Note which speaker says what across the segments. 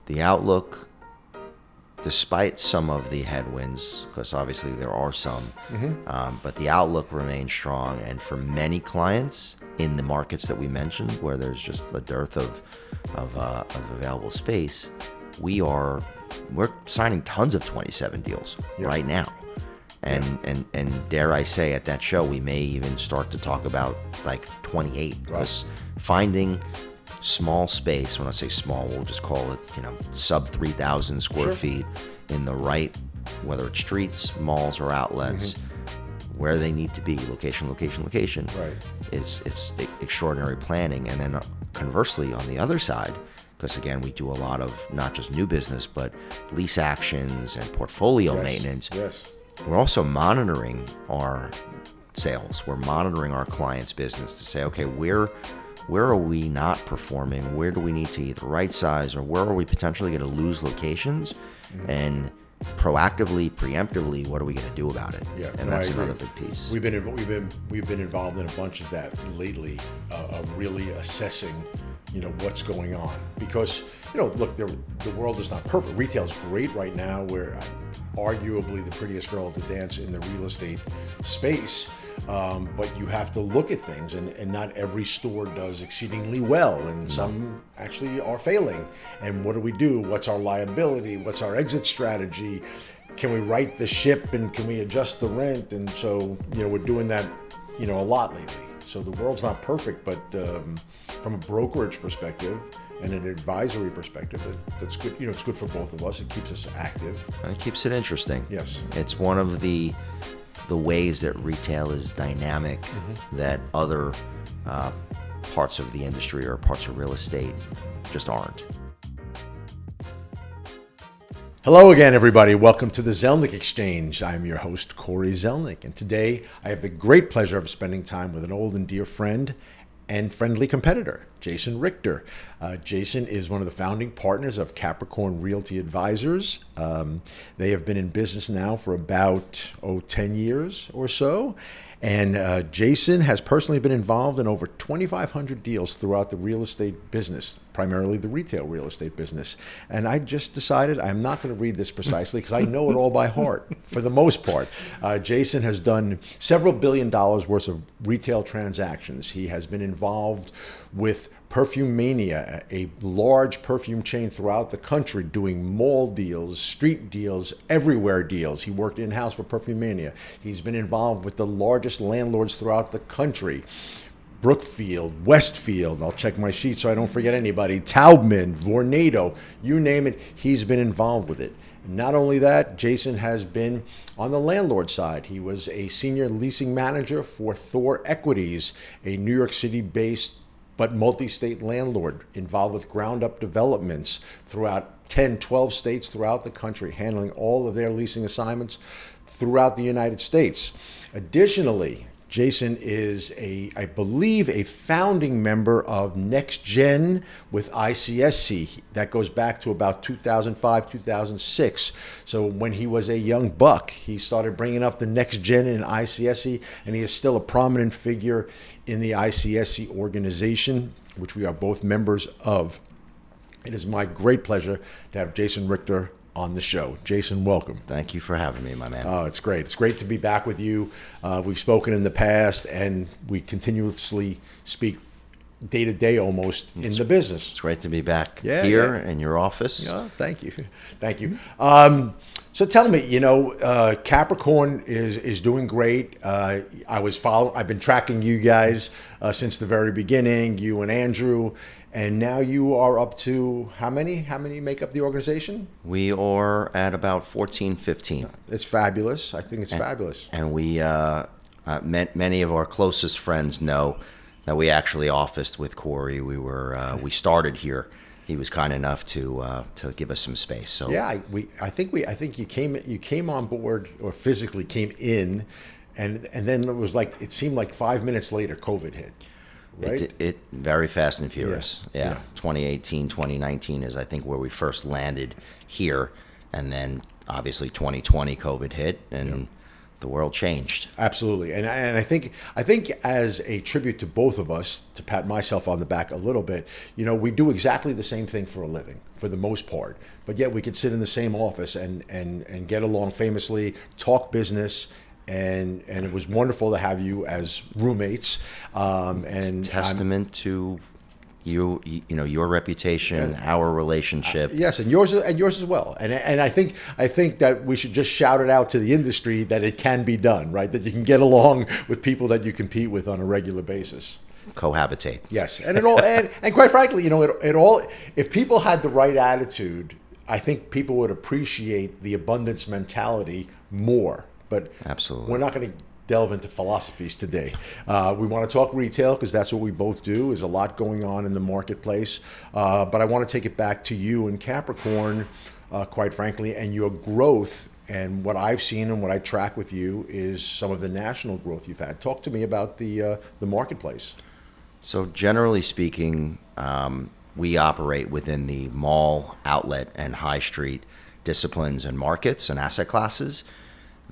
Speaker 1: the outlook, despite some of the headwinds, because obviously there are some, but the outlook remains strong. And for many clients in the markets that we mentioned, where there's just a dearth of available space, we're signing tons of 27 deals right now. And dare I say, at that show, we may even start to talk about like 28, because finding small space, when I say small, we'll just call it, sub 3,000 square feet in the right, whether it's streets, malls, or outlets, where they need to be, location. It's extraordinary planning. And then conversely, on the other side, because again, we do a lot of not just new business, but lease actions and portfolio maintenance. We're also monitoring our sales. We're monitoring our clients' business to say, okay, where are we not performing? Where do we need to either right size, or where are we potentially going to lose locations? And proactively, preemptively, what are we going to do about it? And that's another big piece.
Speaker 2: We've been involved in a bunch of that lately, of really assessing, what's going on, because look, the world is not perfect. Retail's great right now. We're arguably the prettiest girl to dance in the real estate space. But you have to look at things, and not every store does exceedingly well, and some actually are failing. And what do we do? What's our liability? What's our exit strategy? Can we right the ship, and can we adjust the rent? And so, we're doing that, a lot lately. So the world's not perfect, but from a brokerage perspective and an advisory perspective, that's good. It's good for both of us. It keeps us active.
Speaker 1: And it keeps it interesting.
Speaker 2: Yes.
Speaker 1: It's one of the ways that retail is dynamic that other parts of the industry or parts of real estate just aren't.
Speaker 2: Hello again, everybody. Welcome to the Zelnik Exchange. I'm your host, Corey Zelnik, and today I have the great pleasure of spending time with an old and dear friend and friendly competitor, Jason Richter. Jason is one of the founding partners of Capricorn Realty Advisors. They have been in business now for about 10 years or so. And Jason has personally been involved in over 2,500 deals throughout the real estate business, primarily the retail real estate business. And I just decided I'm not going to read this precisely because I know it all by heart for the most part. Jason has done several $1 billion worth of retail transactions. He has been involved with Perfumania, a large perfume chain throughout the country, doing mall deals, street deals, everywhere deals. He worked in-house for Perfumania. He's been involved with the largest landlords throughout the country. Brookfield, Westfield, I'll check my sheet so I don't forget anybody, Taubman, Vornado, you name it, he's been involved with it. Not only that, Jason has been on the landlord side. He was a senior leasing manager for Thor Equities, a New York City-based but multi-state landlord involved with ground-up developments throughout 10, 12 states throughout the country, handling all of their leasing assignments throughout the United States. Additionally, Jason is, I believe, a founding member of Next Gen with ICSC. That goes back to about 2005, 2006. So when he was a young buck, he started bringing up the Next Gen in ICSC, and he is still a prominent figure in the ICSC organization, which we are both members of. It is my great pleasure to have Jason Richter on the show. Jason, welcome.
Speaker 1: Thank you for having me, my man.
Speaker 2: Oh, it's great. It's great to be back with you. We've spoken in the past, and we continuously speak day to day almost in the business.
Speaker 1: It's great to be back here in your office.
Speaker 2: Yeah, thank you. Thank you. So tell me, Capricorn is doing great. I've been tracking you guys since the very beginning, you and Andrew. And now you are up to how many? How many make up the organization?
Speaker 1: We are at about 14, 15.
Speaker 2: It's fabulous. I think it's fabulous.
Speaker 1: And we, many of our closest friends know that we actually officed with Corey. We started here. He was kind enough to give us some space. So
Speaker 2: yeah, I think you came on board, or physically came in, and then it seemed like 5 minutes later COVID hit. Right?
Speaker 1: It very fast and furious. Yeah. 2018, 2019 is I think where we first landed here, and then obviously 2020 COVID hit, and the world changed.
Speaker 2: Absolutely, and I think as a tribute to both of us, to pat myself on the back a little bit, we do exactly the same thing for a living, for the most part, but yet we could sit in the same office and get along famously, talk business, and it was wonderful to have you as roommates. And
Speaker 1: Testament to your reputation, our relationship.
Speaker 2: Yes, and yours as well. And I think that we should just shout it out to the industry that it can be done, right? That you can get along with people that you compete with on a regular basis.
Speaker 1: Cohabitate.
Speaker 2: Yes, and and quite frankly, it all. If people had the right attitude, I think people would appreciate the abundance mentality more. But
Speaker 1: absolutely,
Speaker 2: we're not going to delve into philosophies today. We want to talk retail because that's what we both do. There's a lot going on in the marketplace. But I want to take it back to you and Capricorn, quite frankly, and your growth. And what I've seen and what I track with you is some of the national growth you've had. Talk to me about the marketplace.
Speaker 1: So generally speaking, we operate within the mall, outlet, and high street disciplines and markets and asset classes.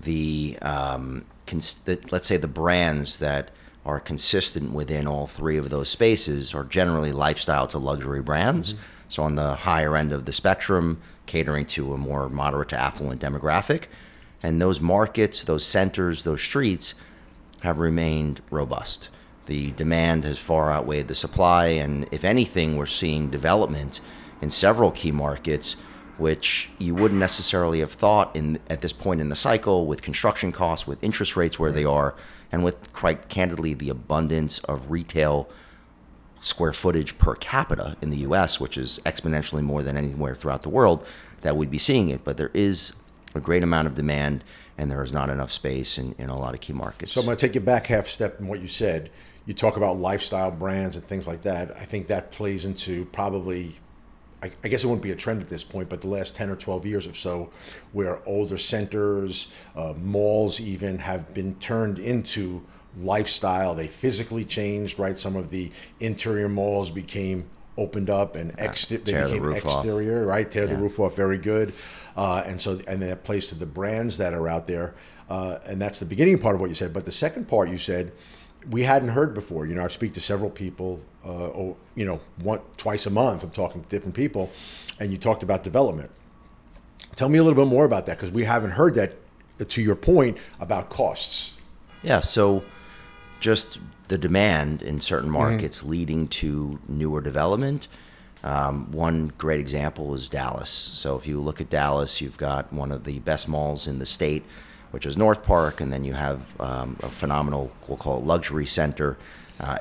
Speaker 1: Let's say the brands that are consistent within all three of those spaces are generally lifestyle to luxury brands. Mm-hmm. So on the higher end of the spectrum, catering to a more moderate to affluent demographic. And those markets, those centers, those streets have remained robust. The demand has far outweighed the supply. And if anything, we're seeing development in several key markets which you wouldn't necessarily have thought at this point in the cycle, with construction costs, with interest rates where they are, and with, quite candidly, the abundance of retail square footage per capita in the U.S., which is exponentially more than anywhere throughout the world, that we'd be seeing it. But there is a great amount of demand, and there is not enough space in a lot of key markets.
Speaker 2: So I'm going to take you back half a step in what you said. You talk about lifestyle brands and things like that. I think that plays into probably, I guess it wouldn't be a trend at this point, but the last 10 or 12 years or so, where older centers, malls even, have been turned into lifestyle. They physically changed, right? Some of the interior malls opened up and they became exterior, right? Tear the roof off, very good. And that plays to the brands that are out there. And that's the beginning part of what you said. But the second part you said, we hadn't heard before. I speak to several people, twice a month. I'm talking to different people, and you talked about development. Tell me a little bit more about that, because we haven't heard that, to your point, about costs.
Speaker 1: Yeah, so just the demand in certain markets leading to newer development. One great example is Dallas. So if you look at Dallas, you've got one of the best malls in the state, which is North Park, and then you have a phenomenal, we'll call it luxury center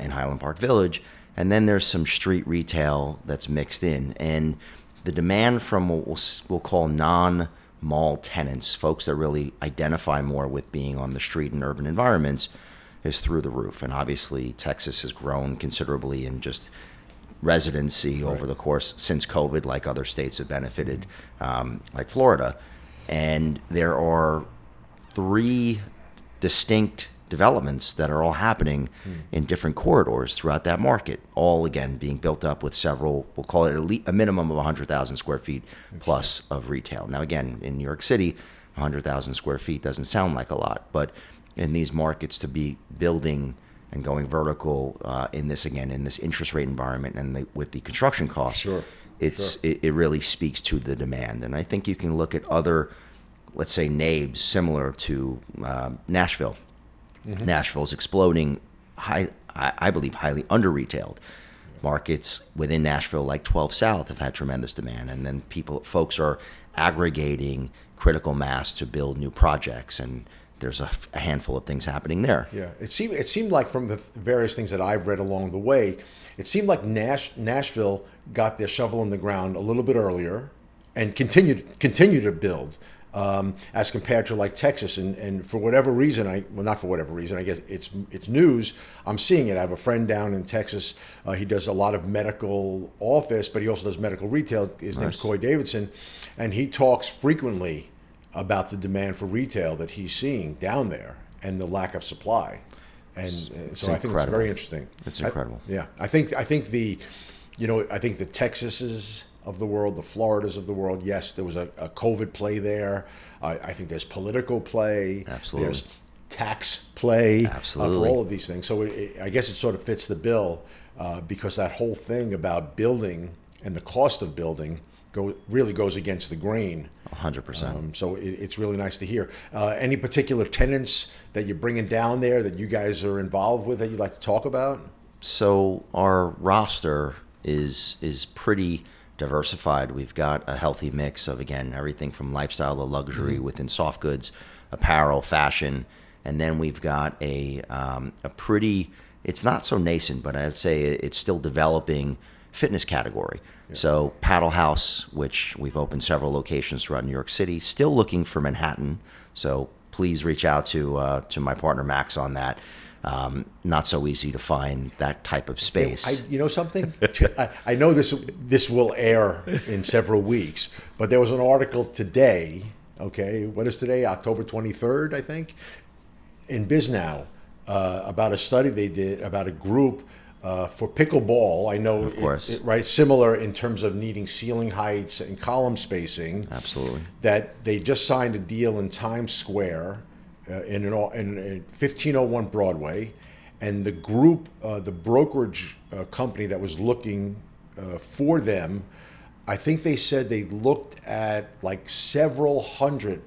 Speaker 1: in Highland Park Village. And then there's some street retail that's mixed in. And the demand from what we'll call non-mall tenants, folks that really identify more with being on the street in urban environments, is through the roof. And obviously Texas has grown considerably in just residency over the course since COVID, like other states have benefited, like Florida. And there are 3 distinct developments that are all happening in different corridors throughout that market, all again being built up with several, we'll call it a minimum of 100,000 square feet plus of retail. Now again, in New York City, 100,000 square feet doesn't sound like a lot, but in these markets, to be building and going vertical in this interest rate environment and with the construction costs, it really speaks to the demand. And I think you can look at other, let's say, NABEs similar to Nashville. Nashville's exploding, I believe, highly under-retailed. Markets within Nashville, like 12 South, have had tremendous demand. And then folks are aggregating critical mass to build new projects, and there's a handful of things happening there.
Speaker 2: Yeah, it seemed like, from the various things that I've read along the way, it seemed like Nashville got their shovel in the ground a little bit earlier and continue to build. As compared to like Texas, and for whatever reason, not for whatever reason, I guess it's news. I'm seeing it. I have a friend down in Texas. He does a lot of medical office, but he also does medical retail. His name's Coy Davidson, and he talks frequently about the demand for retail that he's seeing down there and the lack of supply. And so I think it's very interesting.
Speaker 1: It's incredible.
Speaker 2: I think the Texases of the world, the Floridas of the world. Yes, there was a COVID play there. I think there's political play.
Speaker 1: Absolutely.
Speaker 2: There's tax play.
Speaker 1: Absolutely.
Speaker 2: For all of these things. So I guess it sort of fits the bill because that whole thing about building and the cost of building really goes against the grain.
Speaker 1: 100%.
Speaker 2: So it's really nice to hear. Any particular tenants that you're bringing down there that you guys are involved with that you'd like to talk about?
Speaker 1: So our roster is pretty diversified. We've got a healthy mix of, again, everything from lifestyle to luxury within soft goods, apparel, fashion, and then we've got a pretty, it's not so nascent, but I'd say it's still developing fitness category. Yeah. So Paddle House, which we've opened several locations throughout New York City, still looking for Manhattan. So please reach out to my partner Max on that. Not so easy to find that type of space.
Speaker 2: You know something? I know this will air in several weeks, but there was an article today. Okay, what is today? October 23rd, I think, in BizNow about a study they did about a group for pickleball. I know,
Speaker 1: of course,
Speaker 2: right? Similar in terms of needing ceiling heights and column spacing.
Speaker 1: Absolutely.
Speaker 2: That they just signed a deal in Times Square. In 1501 Broadway, and the group, the brokerage company that was looking for them, I think they said they looked at like several hundred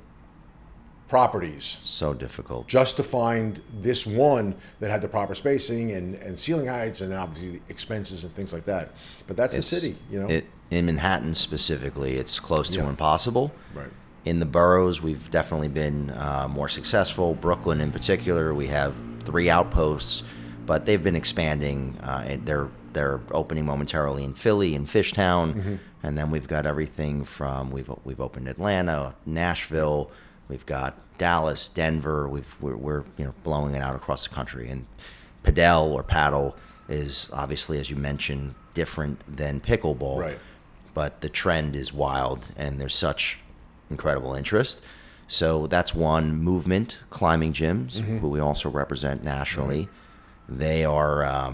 Speaker 2: properties.
Speaker 1: So difficult.
Speaker 2: Just to find this one that had the proper spacing and ceiling heights and obviously expenses and things like that. But that's the city, you know.
Speaker 1: In Manhattan specifically, it's close to impossible.
Speaker 2: Right.
Speaker 1: In the boroughs, we've definitely been more successful. Brooklyn, in particular, we have 3 outposts, but they've been expanding. And they're opening momentarily in Philly, in Fishtown, and then we've got everything from we've opened Atlanta, Nashville, we've got Dallas, Denver. We're blowing it out across the country. And paddle is obviously, as you mentioned, different than pickleball,
Speaker 2: right?
Speaker 1: But the trend is wild, and there's such incredible interest. So that's one. Movement climbing gyms, who we also represent nationally. They are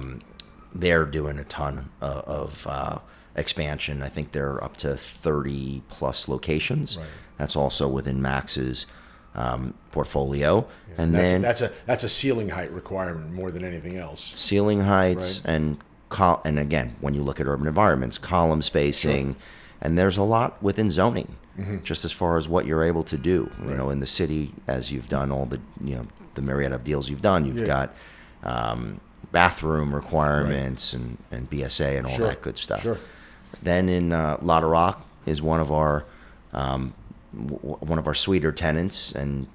Speaker 1: they're doing a ton of expansion. I think they're up to 30 plus locations. Right. That's also within Max's portfolio.
Speaker 2: Yeah. And that's a ceiling height requirement more than anything else.
Speaker 1: Ceiling heights, right. And again, when you look at urban environments, column spacing, and there's a lot within zoning. Just as far as what you're able to do, in the city, as you've done all the, the myriad of deals you've done, you've got bathroom requirements and BSA and all that good stuff. Sure. Then in Lotta Rock is one of our sweeter tenants, and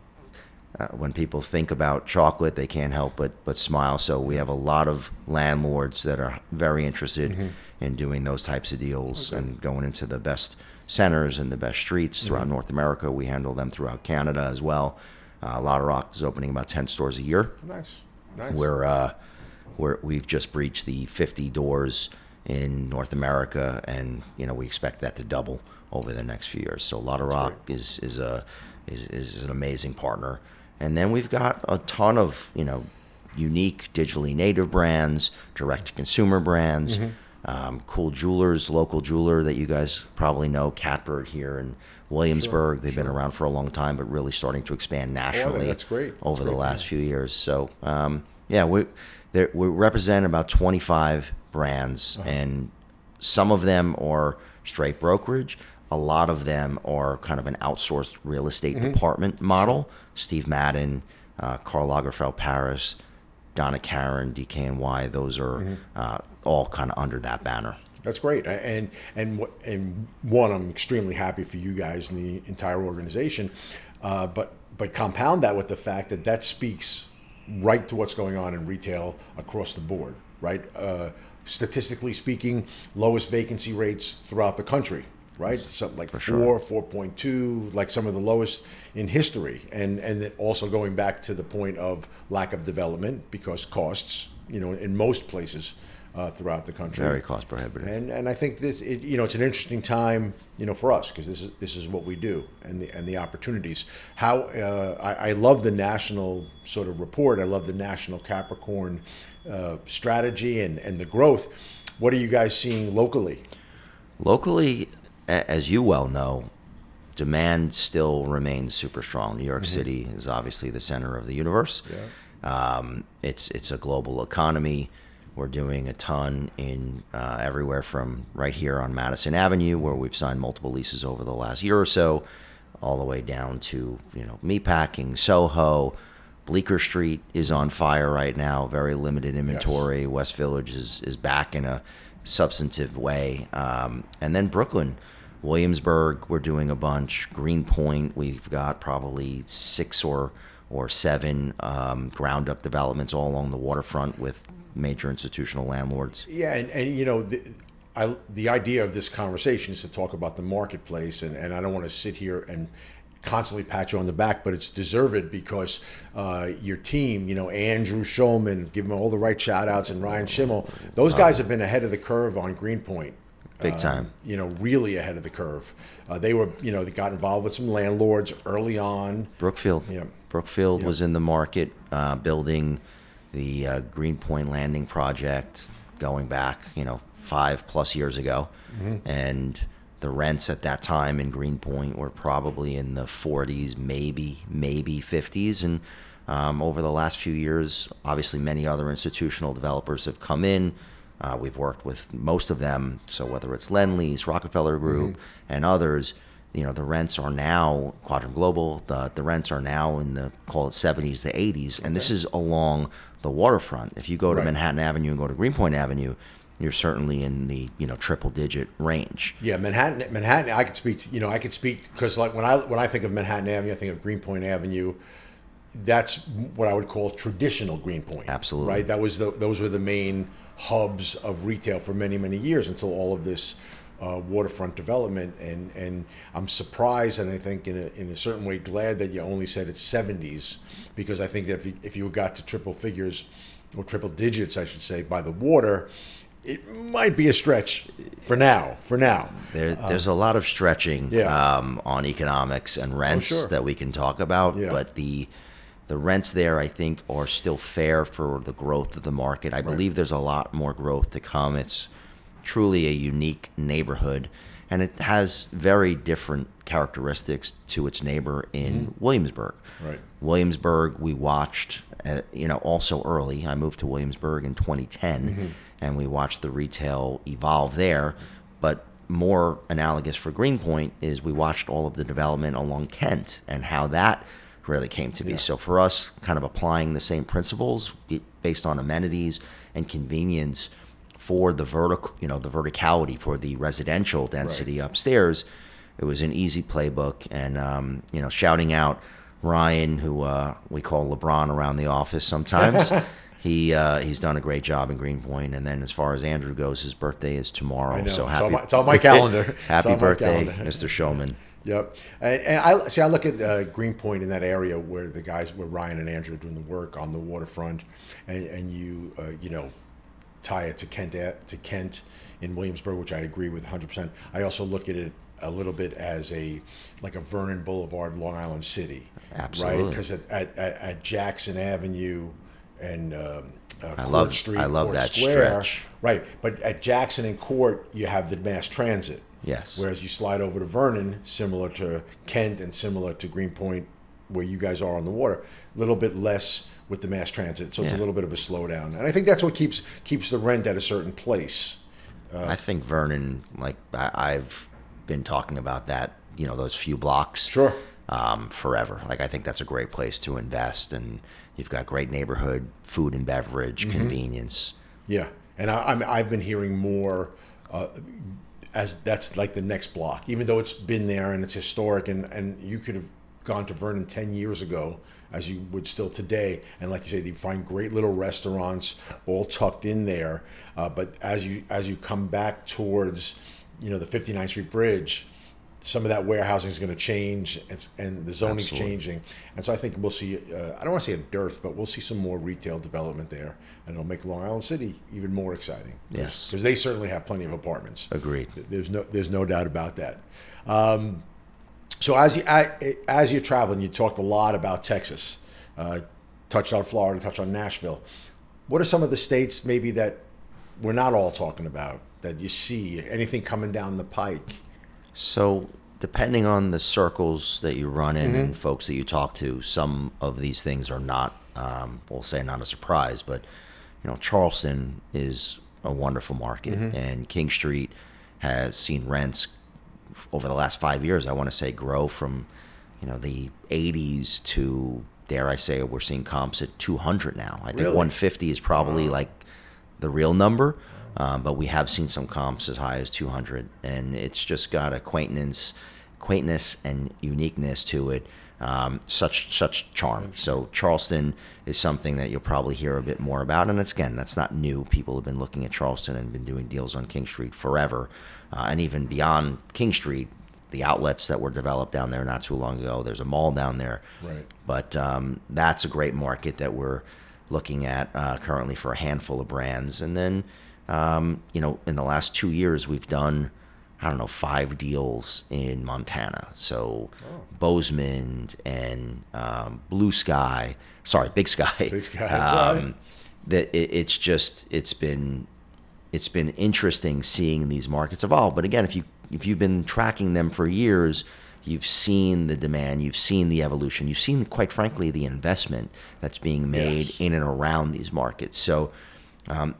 Speaker 1: when people think about chocolate, they can't help but smile. So we have a lot of landlords that are very interested in doing those types of deals and going into the best centers and the best streets throughout North America. We handle them throughout Canada as well. Lotta Rock is opening about 10 stores a year.
Speaker 2: Nice.
Speaker 1: We've just breached the 50 doors in North America, and we expect that to double over the next few years. So Lotta Rock is an amazing partner. And then we've got a ton of unique digitally native brands, direct to consumer brands. Cool jewelers, local jeweler that you guys probably know, Catbird here in Williamsburg. They've been around for a long time, but really starting to expand nationally.
Speaker 2: That's great.
Speaker 1: Over the last few years. So, we represent about 25 brands, and some of them are straight brokerage. A lot of them are kind of an outsourced real estate department model. Steve Madden, Karl Lagerfeld Paris, Donna Karan, DKNY, those are all kind of under that banner.
Speaker 2: That's great. And one, I'm extremely happy for you guys and the entire organization. But compound that with the fact that speaks right to what's going on in retail across the board, right? Statistically speaking, lowest vacancy rates throughout the country, right? Something like 4.2, like some of the lowest in history. And also going back to the point of lack of development because costs, in most places throughout the country.
Speaker 1: Very cost prohibitive.
Speaker 2: And I think this, it's an interesting time, for us because this is what we do and the opportunities. How I love the national sort of report. I love the national Capricorn strategy and the growth. What are you guys seeing locally?
Speaker 1: Locally, as you well know, demand still remains super strong. New York City is obviously the center of the universe. It's a global economy. We're doing a ton in everywhere from right here on Madison Avenue, where we've signed multiple leases over the last year or so, all the way down to Meatpacking, Soho. Bleecker Street is on fire right now. Very limited inventory. Yes. West Village is back in a substantive way. And then Brooklyn, Williamsburg, we're doing a bunch. Greenpoint, we've got probably 6 or 7 ground up developments all along the waterfront with major institutional landlords.
Speaker 2: Yeah, and the idea of this conversation is to talk about the marketplace, and I don't want to sit here and constantly pat you on the back, but it's deserved because your team, Andrew Schulman, give him all the right shout outs, and Ryan Schimmel, those guys have been ahead of the curve on Greenpoint.
Speaker 1: Big time.
Speaker 2: Really ahead of the curve. They were, they got involved with some landlords early on.
Speaker 1: Brookfield. Yeah. Brookfield was in the market building the Greenpoint Landing project going back, 5+ years ago. And the rents at that time in Greenpoint were probably in the 40s, maybe 50s. And over the last few years, obviously many other institutional developers have come in. We've worked with most of them. So whether it's Lend-Lease, Rockefeller Group, and others, the rents are now, Quadrant Global, the rents are now in the, call it 70s to 80s. And this is along the waterfront. If you go to Manhattan Avenue and go to Greenpoint Avenue, you're certainly in the triple-digit range.
Speaker 2: Yeah, Manhattan. I could speak. I could speak because like when I think of Manhattan Avenue, I think of Greenpoint Avenue. That's what I would call traditional Greenpoint.
Speaker 1: Absolutely.
Speaker 2: Right. Those were the main hubs of retail for many years until all of this waterfront development. And I'm surprised, and I think in a certain way glad that you only said it's 70s, because I think that if you got to triple figures or triple digits, I should say, by the water, it might be a stretch for now.
Speaker 1: There's a lot of stretching on economics and rents that we can talk about, but the rents there, I think, are still fair for the growth of the market. I believe there's a lot more growth to come. It's truly a unique neighborhood, and it has very different characteristics to its neighbor in Williamsburg.
Speaker 2: Right.
Speaker 1: Williamsburg, we watched, also early. I moved to Williamsburg in 2010, and we watched the retail evolve there. But more analogous for Greenpoint is we watched all of the development along Kent and how that really came to be. So for us, kind of applying the same principles based on amenities and convenience for the the verticality for the residential density upstairs, it was an easy playbook. And shouting out Ryan, who we call LeBron around the office sometimes. He's done a great job in Greenpoint. And then as far as Andrew goes, his birthday is tomorrow.
Speaker 2: I know.
Speaker 1: So happy!
Speaker 2: It's on my calendar.
Speaker 1: Happy birthday, Mr. Shulman.
Speaker 2: Yep. And I look at Greenpoint in that area where Ryan and Andrew are doing the work on the waterfront, and you tie it to Kent in Williamsburg, which I agree with 100%. I also look at it a little bit as like a Vernon Boulevard, Long Island City.
Speaker 1: Absolutely.
Speaker 2: Right? Because at Jackson Avenue and
Speaker 1: Court
Speaker 2: Street,
Speaker 1: I love
Speaker 2: Court
Speaker 1: that
Speaker 2: Square,
Speaker 1: stretch.
Speaker 2: right? But at Jackson and Court, you have the mass transit.
Speaker 1: Yes.
Speaker 2: Whereas you slide over to Vernon, similar to Kent and similar to Greenpoint, where you guys are on the water, a little bit less with the mass transit. So it's a little bit of a slowdown. And I think that's what keeps the rent at a certain place.
Speaker 1: I think Vernon, like I've been talking about that, those few blocks.
Speaker 2: Sure.
Speaker 1: Forever. Like I think that's a great place to invest, and you've got great neighborhood, food and beverage, convenience.
Speaker 2: Yeah. And I've been hearing more as that's like the next block, even though it's been there and it's historic, and you could have gone to Vernon 10 years ago, as you would still today, and like you say, you find great little restaurants all tucked in there. But as you come back towards, the 59th Street Bridge, some of that warehousing is going to change, and the zoning's changing, and so I think we'll see. I don't want to say a dearth, but we'll see some more retail development there, and it'll make Long Island City even more exciting.
Speaker 1: Yes,
Speaker 2: because they certainly have plenty of apartments.
Speaker 1: Agreed.
Speaker 2: There's no doubt about that. So as you're traveling, you talked a lot about Texas, touched on Florida, touched on Nashville. What are some of the states maybe that we're not all talking about that you see? Anything coming down the pike?
Speaker 1: So depending on the circles that you run in and folks that you talk to, some of these things are not, we'll say not a surprise, but Charleston is a wonderful market, and King Street has seen rents over the last 5 years, I want to say, grow from the 80s to, dare I say, we're seeing comps at 200 now. I think
Speaker 2: Really?
Speaker 1: 150 is probably like the real number, but we have seen some comps as high as 200, and it's just got a quaintness and uniqueness to it. Such charm. So Charleston is something that you'll probably hear a bit more about, and that's not new. People have been looking at Charleston and been doing deals on King Street forever, and even beyond King Street, the outlets that were developed down there not too long ago. There's a mall down there,
Speaker 2: Right.
Speaker 1: But that's a great market that we're looking at currently for a handful of brands, and then in the last 2 years we've done, I don't know, 5 deals in Montana. So Bozeman and Big Sky.
Speaker 2: Big Sky, that's right.
Speaker 1: It's been interesting seeing these markets evolve. But again, if you've been tracking them for years, you've seen the demand, you've seen the evolution, you've seen, quite frankly, the investment that's being made
Speaker 2: Yes.
Speaker 1: in and around these markets. So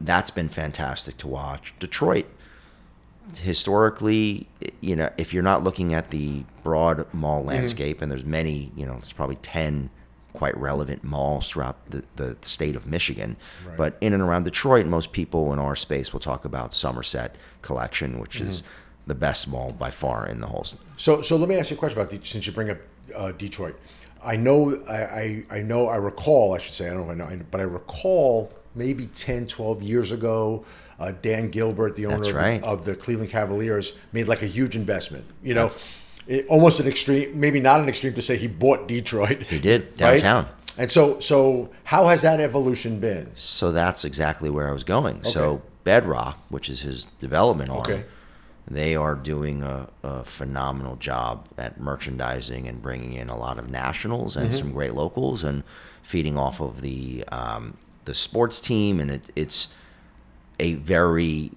Speaker 1: that's been fantastic to watch. Detroit, historically, if you're not looking at the broad mall landscape, and there's many, there's probably 10 quite relevant malls throughout the state of Michigan.
Speaker 2: Right.
Speaker 1: But in and around Detroit, most people in our space will talk about Somerset Collection, which is the best mall by far in the whole.
Speaker 2: So let me ask you a question about since you bring up Detroit. I know, I recall, I should say, I don't know if I know, but I recall maybe 10, 12 years ago, Dan Gilbert, the
Speaker 1: That's
Speaker 2: owner
Speaker 1: right.
Speaker 2: of the Cleveland Cavaliers, made like a huge investment. Almost an extreme, maybe not an extreme to say he bought Detroit.
Speaker 1: He did,
Speaker 2: right?
Speaker 1: downtown.
Speaker 2: And so how has that evolution been?
Speaker 1: So that's exactly where I was going.
Speaker 2: Okay.
Speaker 1: So Bedrock, which is his development arm,
Speaker 2: Okay.
Speaker 1: they are doing a phenomenal job at merchandising and bringing in a lot of nationals and some great locals and feeding off of the sports team. And it's a very,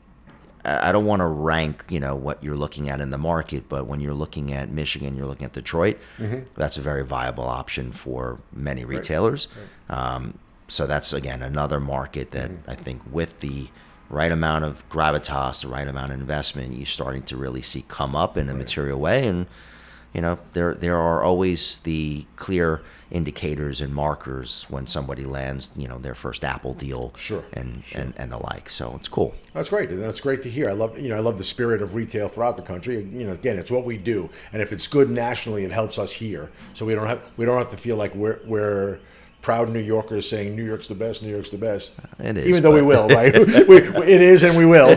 Speaker 1: I don't want to rank, what you're looking at in the market, but when you're looking at Michigan, you're looking at Detroit, that's a very viable option for many retailers. So that's, again, another market that I think with the right amount of gravitas, the right amount of investment, you're starting to really see come up in a material way. And, there are always the clear indicators and markers when somebody lands, their first Apple deal,
Speaker 2: Sure.
Speaker 1: and the like. So it's cool.
Speaker 2: That's great. That's great to hear. I love the spirit of retail throughout the country. Again, it's what we do, and if it's good nationally, it helps us here. So we don't have to feel like we're proud New Yorkers saying New York's the best. New York's the best.
Speaker 1: It is,
Speaker 2: even though we will, right? It is, and we will.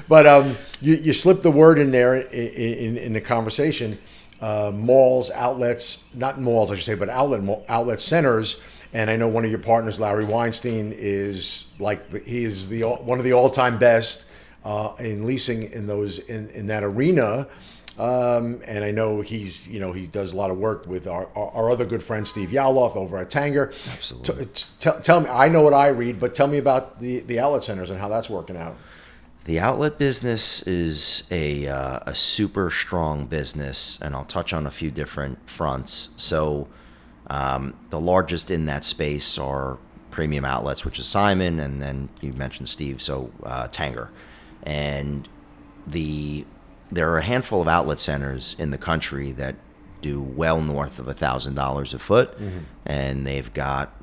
Speaker 2: But you slipped the word in there in the conversation. Malls, outlets, not malls, I should say, but outlet centers. And I know one of your partners, Larry Weinstein, is one of the all-time best in leasing in that arena. And I know he does a lot of work with our other good friend Steve Yaloff over at Tanger.
Speaker 1: Absolutely.
Speaker 2: Tell me, I know what I read, but tell me about the outlet centers and how that's working out.
Speaker 1: The outlet business is a super strong business, and I'll touch on a few different fronts. So the largest in that space are premium outlets, which is Simon, and then you mentioned Steve, so Tanger. And there are a handful of outlet centers in the country that do well north of $1,000 a foot, and they've got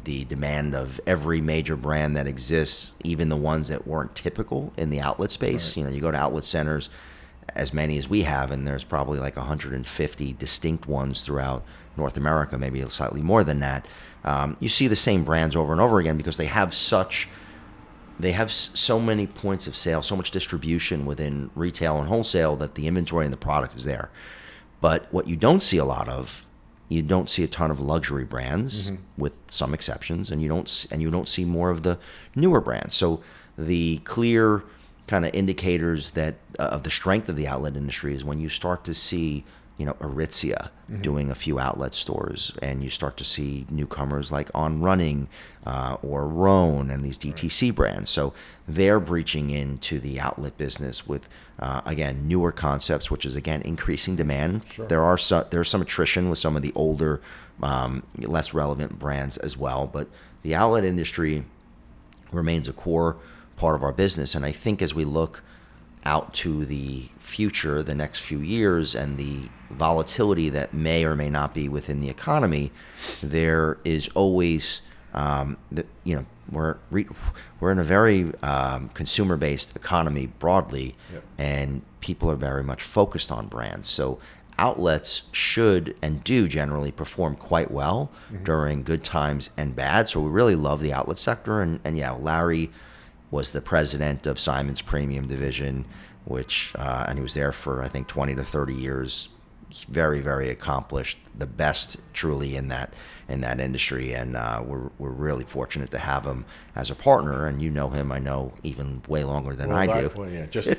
Speaker 1: the demand of every major brand that exists, even the ones that weren't typical in the outlet space.
Speaker 2: Right.
Speaker 1: You go to outlet centers, as many as we have, and there's probably like 150 distinct ones throughout North America, maybe slightly more than that. You see the same brands over and over again because they have so many points of sale, so much distribution within retail and wholesale that the inventory and the product is there. But what you don't see a lot of, you don't see a ton of luxury brands, with some exceptions, and you don't see more of the newer brands. So the clear kind of indicators that of the strength of the outlet industry is when you start to see Aritzia doing a few outlet stores, and you start to see newcomers like On Running or Rhone and these DTC brands. So they're breaching into the outlet business with, again, newer concepts, which is, again, increasing demand.
Speaker 2: Sure.
Speaker 1: There's some attrition with some of the older, less relevant brands as well, but the outlet industry remains a core part of our business. And I think as we look out to the future, the next few years, and the volatility that may or may not be within the economy, there is always, we're in a very consumer-based economy broadly,
Speaker 2: Yep.
Speaker 1: and people are very much focused on brands. So outlets should and do generally perform quite well during good times and bad. So we really love the outlet sector. And yeah, Larry was the president of Simon's Premium Division, which, and he was there for, I think, 20 to 30 years. Very, very accomplished, the best truly in that industry. And we're really fortunate to have him as a partner. And you know him, I know, even way longer than I do.
Speaker 2: Well, yeah, just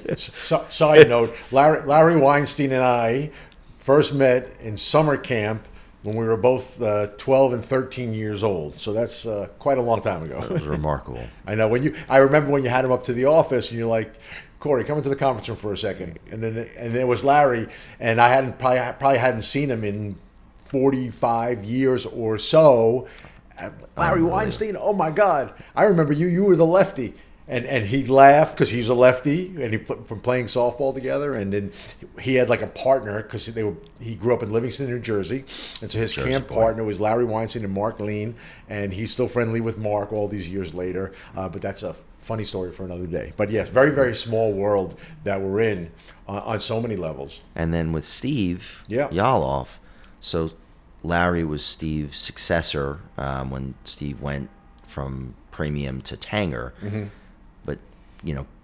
Speaker 2: side note, Larry Weinstein and I first met in summer camp when we were both 12 and 13 years old. So that's quite a long time ago.
Speaker 1: It was remarkable.
Speaker 2: I know. I remember when you had him up to the office and you're like, Corey, come into the conference room for a second. And then there was Larry, and I probably hadn't seen him in 45 years or so. Larry Weinstein, oh my God. I remember you were the lefty. And he laughed because he's a lefty, and from playing softball together. And then he had like a partner because he grew up in Livingston, New Jersey, and so his camp partner was Larry Weinstein and Mark Lean, and he's still friendly with Mark all these years later. But that's a funny story for another day. But yes, very, very small world that we're in on so many levels.
Speaker 1: And then with Steve
Speaker 2: Yeah.
Speaker 1: Yalof, so Larry was Steve's successor when Steve went from Premium to Tanger. But,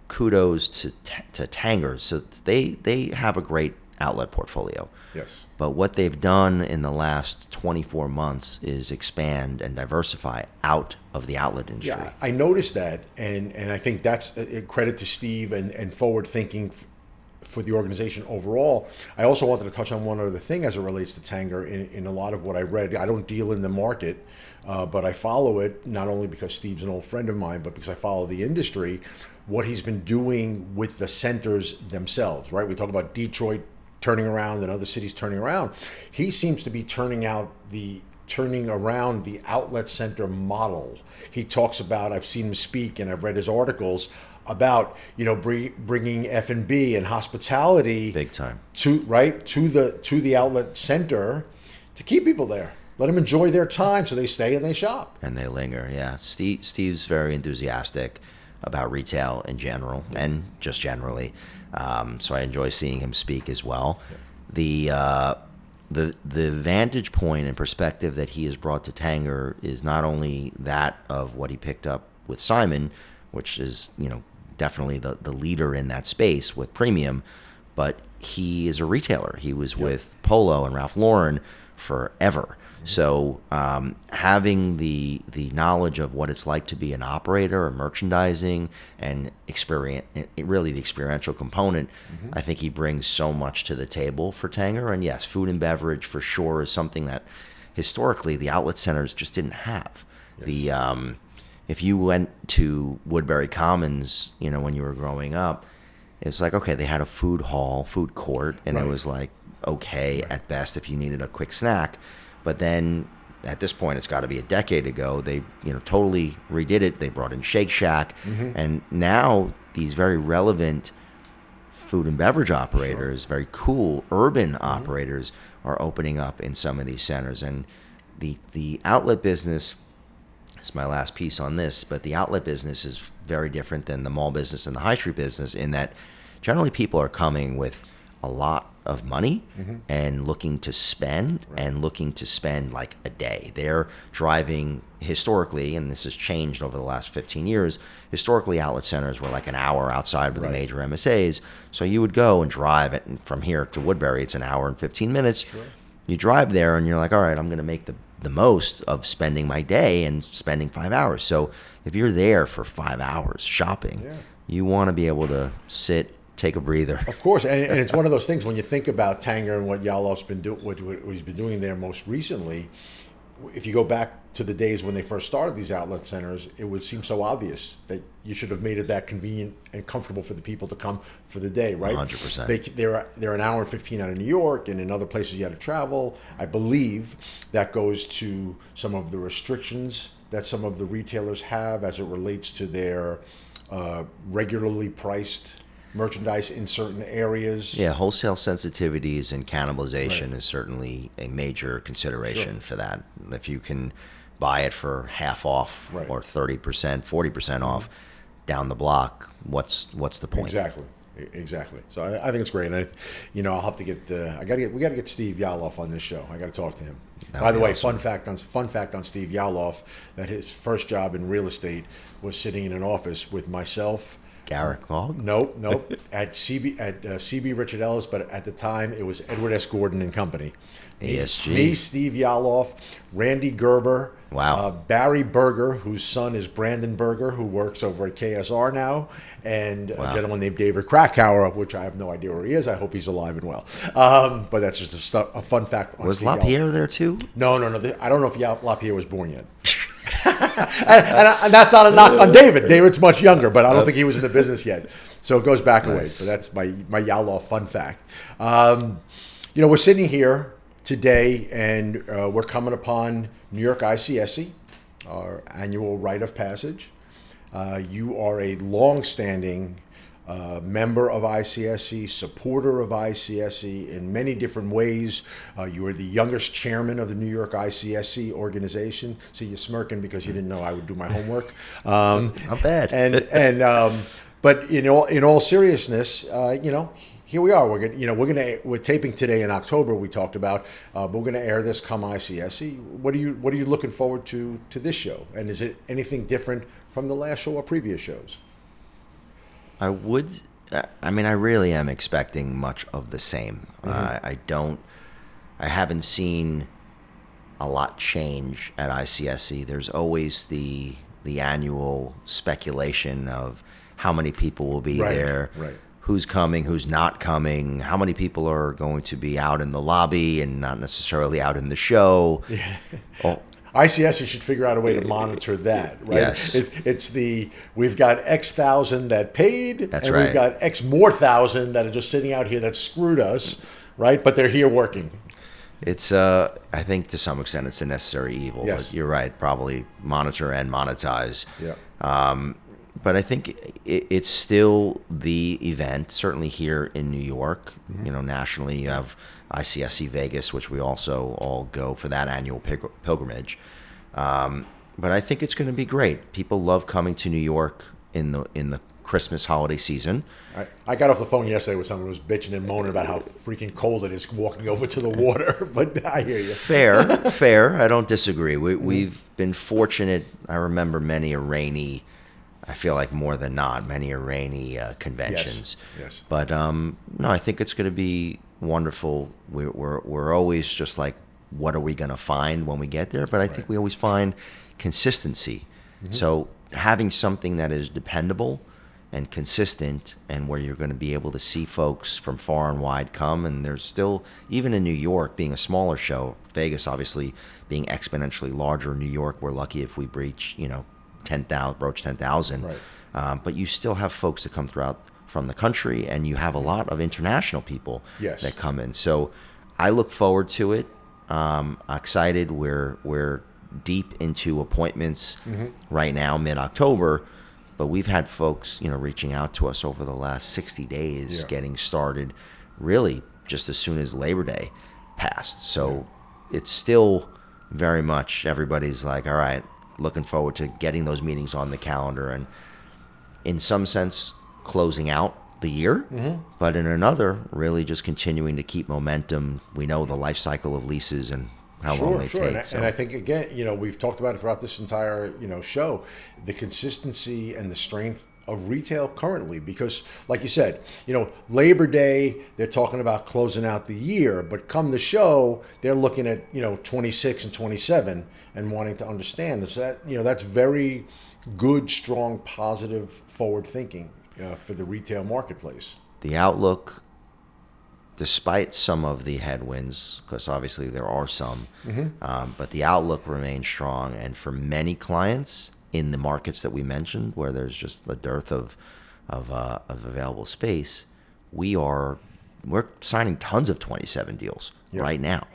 Speaker 1: kudos to Tanger. So they have a great outlet portfolio.
Speaker 2: Yes.
Speaker 1: But what they've done in the last 24 months is expand and diversify out of the outlet industry.
Speaker 2: Yeah, I noticed that, and I think that's a credit to Steve and forward thinking for the organization overall. I also wanted to touch on one other thing as it relates to Tanger in a lot of what I read. I don't deal in the market, but I follow it not only because Steve's an old friend of mine, but because I follow the industry, what he's been doing with the centers themselves, right? We talk about Detroit turning around and other cities turning around. He seems to be turning around the outlet center model. He talks about, I've seen him speak and I've read his articles about, bringing F&B and hospitality
Speaker 1: Big time.
Speaker 2: to the outlet center to keep people there. Let them enjoy their time so they stay and they shop.
Speaker 1: And they linger, yeah. Steve's very enthusiastic about retail in general and just generally. So I enjoy seeing him speak as well. The vantage point and perspective that he has brought to Tanger is not only that of what he picked up with Simon, which is, definitely the leader in that space with Premium, but he is a retailer. He was with Polo and Ralph Lauren forever. So having the knowledge of what it's like to be an operator, or merchandising, and really the experiential component, I think he brings so much to the table for Tanger. And yes, food and beverage for sure is something that historically the outlet centers just didn't have. Yes. If you went to Woodbury Commons, when you were growing up, it's like, okay, they had a food hall, food court, and it was like okay at best if you needed a quick snack. But then at this point, it's got to be a decade ago, they totally redid it. They brought in Shake Shack, and now these very relevant food and beverage operators, very cool urban operators, are opening up in some of these centers. And the outlet business is my last piece on this, but the outlet business is very different than the mall business and the high street business in that generally people are coming with a lot of money and looking to spend like a day. They're driving historically, and this has changed over the last 15 years, historically outlet centers were like an hour outside of the major MSAs. So you would go and drive it, and from here to Woodbury, it's an hour and 15 minutes. Sure. You drive there and you're like, all right, I'm going to make the most of spending my day and spending 5 hours. So if you're there for 5 hours shopping, you want to be able to sit, take a breather.
Speaker 2: Of course, and it's one of those things when you think about Tanger and what Yalof's been doing, what he's been doing there most recently. If you go back to the days when they first started these outlet centers, it would seem so obvious that you should have made it that convenient and comfortable for the people to come for the day, right?
Speaker 1: 100%.
Speaker 2: They're an hour and 15 out of New York, and in other places you had to travel. I believe that goes to some of the restrictions that some of the retailers have as it relates to their regularly priced merchandise in certain areas.
Speaker 1: Yeah, wholesale sensitivities and cannibalization is certainly a major consideration for that. If you can buy it for half off or 30%, 40% off down the block, what's the point?
Speaker 2: Exactly. So I think it's great. And I'll have to get we got to get Steve Yalof on this show. I got to talk to him. By the way, awesome. fun fact on Steve Yalof, that his first job in real estate was sitting in an office with myself.
Speaker 1: Garrett Gog?
Speaker 2: Nope. At CB Richard Ellis, but at the time it was Edward S. Gordon and Company.
Speaker 1: ASG.
Speaker 2: Me, Steve Yalof, Randy Gerber.
Speaker 1: Wow.
Speaker 2: Barry Berger, whose son is Brandon Berger, who works over at KSR now, and a gentleman named David Krakauer, which I have no idea where he is. I hope he's alive and well. But that's just a fun fact.
Speaker 1: Was LaPierre there too?
Speaker 2: No. I don't know if LaPierre was born yet. and that's not a knock on David. David's much younger, but I don't think he was in the business yet. So it goes back a ways. So that's my Yalof fun fact. We're sitting here today, and we're coming upon New York ICSC, our annual rite of passage. You are a long-standing member of ICSC, supporter of ICSC in many different ways. You are the youngest chairman of the New York ICSC organization. See, you're smirking because you didn't know I would do my homework.
Speaker 1: Not bad.
Speaker 2: But in all seriousness, here we are. We're taping today in October. We talked about, but we're going to air this come ICSC. What are you looking forward to this show? And is it anything different from the last show or previous shows?
Speaker 1: I really am expecting much of the same. I haven't seen a lot change at ICSC. There's always the annual speculation of how many people will be there, who's coming, who's not coming, how many people are going to be out in the lobby and not necessarily out in the show. Yeah.
Speaker 2: ICSC should figure out a way to monitor that, right?
Speaker 1: Yes.
Speaker 2: We've got X thousand that paid, we've got X more thousand that are just sitting out here that screwed us, right? But they're here working.
Speaker 1: It's, I think to some extent it's a necessary evil.
Speaker 2: Yes.
Speaker 1: But you're right, probably monitor and monetize.
Speaker 2: Yeah.
Speaker 1: But I think it's still the event, certainly here in New York. Nationally you have ICSC Vegas, which we also all go for that annual pilgrimage. But I think it's going to be great. People love coming to New York in the Christmas holiday season.
Speaker 2: I got off the phone yesterday with someone who was bitching and moaning about how freaking cold it is walking over to the water, but I hear you.
Speaker 1: Fair. I don't disagree. We've been fortunate. I remember many a rainy, I feel like more than not, many rainy conventions.
Speaker 2: Yes.
Speaker 1: But no, I think it's going to be wonderful. We're always just like, what are we going to find when we get there? But I think we always find consistency. So having something that is dependable and consistent, and where you're going to be able to see folks from far and wide come, and there's still, even in New York, being a smaller show, Vegas obviously being exponentially larger. New York, we're lucky if we breach, 10,000. Right. But you still have folks that come from the country, and you have a lot of international people that come in. So I look forward to it. Excited. We're deep into appointments right now, mid-October, but we've had folks, reaching out to us over the last 60 days, getting started really just as soon as Labor Day passed. So it's still very much, everybody's like, all right, looking forward to getting those meetings on the calendar, and in some sense closing out the year, but in another, really just continuing to keep momentum. We know the life cycle of leases and how long they take.
Speaker 2: And I think, again, we've talked about it throughout this entire, show, the consistency and the strength of retail currently, because like you said, Labor Day, they're talking about closing out the year, but come the show, they're looking at, 26 and 27 and wanting to understand. So that, that's very good, strong, positive, forward thinking for the retail marketplace.
Speaker 1: the outlook, despite some of the headwinds, because obviously there are some, but the outlook remains strong. And for many clients in the markets that we mentioned, where there's just a dearth of available space, we're signing tons of 27 deals right now.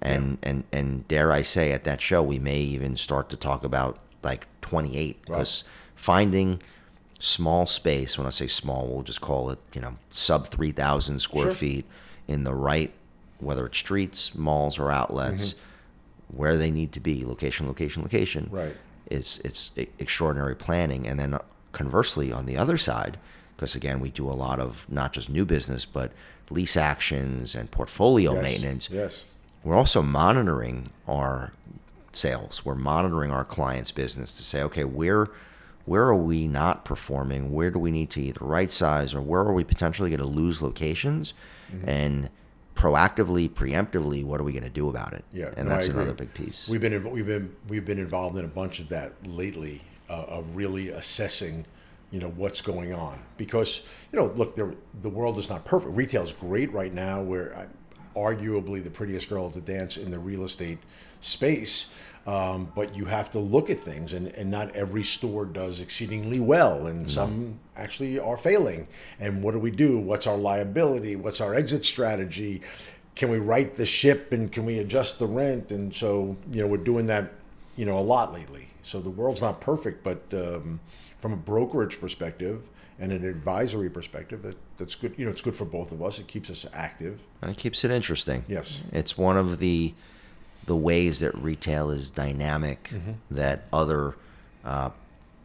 Speaker 1: And dare I say, at that show, we may even start to talk about like 28, because finding small space, when I say small, we'll just call it, sub 3,000 square feet in the right, whether it's streets, malls, or outlets, where they need to be, location,
Speaker 2: Right.
Speaker 1: it's extraordinary planning. And then conversely, on the other side, because again, we do a lot of not just new business, but lease actions and portfolio maintenance.
Speaker 2: Yes.
Speaker 1: We're also monitoring our sales. We're monitoring our clients' business to say, okay, where are we not performing? Where do we need to either right size, or where are we potentially going to lose locations? And proactively, preemptively, what are we going to do about it?
Speaker 2: Yeah,
Speaker 1: and that's another big piece.
Speaker 2: We've been involved in a bunch of that lately, of really assessing, what's going on, because look, the world is not perfect. Retail is great right now. We're arguably the prettiest girl to dance in the real estate space. But you have to look at things, and not every store does exceedingly well, and some actually are failing. And what do we do? What's our liability? What's our exit strategy? Can we right the ship, and can we adjust the rent? And so, we're doing that, a lot lately. So the world's not perfect, but from a brokerage perspective and an advisory perspective, that's good. It's good for both of us. It keeps us active.
Speaker 1: And it keeps it interesting.
Speaker 2: Yes.
Speaker 1: It's one of the ways that retail is dynamic that other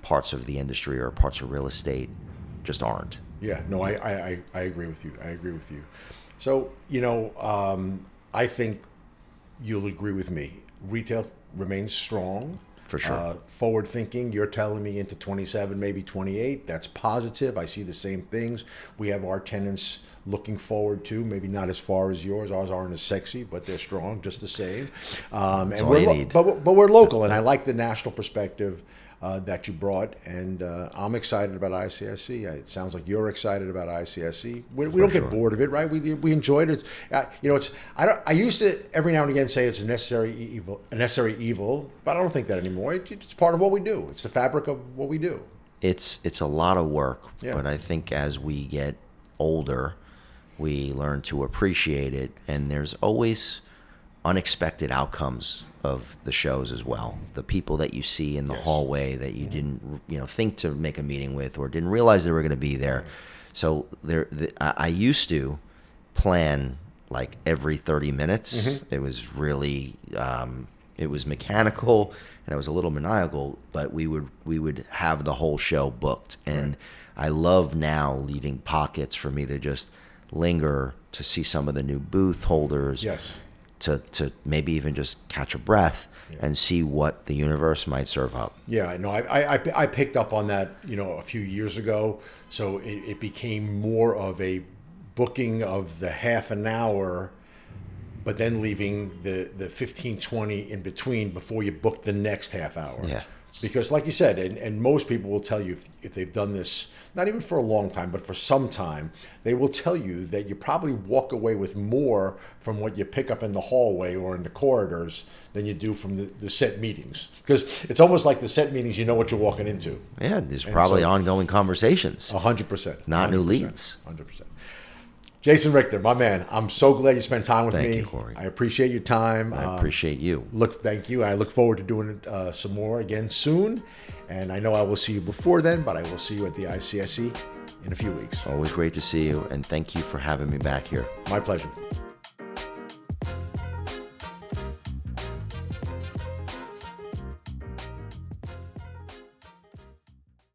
Speaker 1: parts of the industry or parts of real estate just aren't.
Speaker 2: Yeah, no, I agree with you. So, I think you'll agree with me. Retail remains strong.
Speaker 1: For sure.
Speaker 2: Forward thinking, you're telling me into 27, maybe 28. That's positive. I see the same things. We have our tenants looking forward to, maybe not as far as yours. Ours aren't as sexy, but they're strong just the same.
Speaker 1: That's all you need.
Speaker 2: But we're local, and I like the national perspective that you brought, and I'm excited about ICSC. It sounds like you're excited about ICSC. We don't get bored of it, right? We enjoyed it. I used to every now and again say it's a necessary evil, but I don't think that anymore. It's part of what we do. It's the fabric of what we do.
Speaker 1: It's a lot of work, but I think as we get older, we learn to appreciate it, and there's always unexpected outcomes of the shows as well. The people that you see in the hallway that you didn't think to make a meeting with, or didn't realize they were going to be there. So I used to plan like every 30 minutes. It was really it was mechanical, and it was a little maniacal, but we would have the whole show booked. And I love now leaving pockets for me to just linger, to see some of the new booth holders.
Speaker 2: Yes.
Speaker 1: To maybe even just catch a breath and see what the universe might serve up.
Speaker 2: Yeah, no, I picked up on that, a few years ago. So it became more of a booking of the half an hour, but then leaving the 15, 20 in between before you book the next half hour.
Speaker 1: Yeah.
Speaker 2: Because like you said, and most people will tell you if they've done this, not even for a long time, but for some time, they will tell you that you probably walk away with more from what you pick up in the hallway or in the corridors than you do from the set meetings. Because it's almost like the set meetings, you know what you're walking into.
Speaker 1: Yeah, there's probably ongoing conversations.
Speaker 2: 100%.
Speaker 1: Not new leads.
Speaker 2: 100%. Jason Richter, my man, I'm so glad you spent time with me.
Speaker 1: Thank you, Corey.
Speaker 2: I appreciate your time.
Speaker 1: I appreciate you.
Speaker 2: Thank you. I look forward to doing it some more again soon. And I know I will see you before then, but I will see you at the ICSC in a few weeks.
Speaker 1: Always great to see you, and thank you for having me back here.
Speaker 2: My pleasure.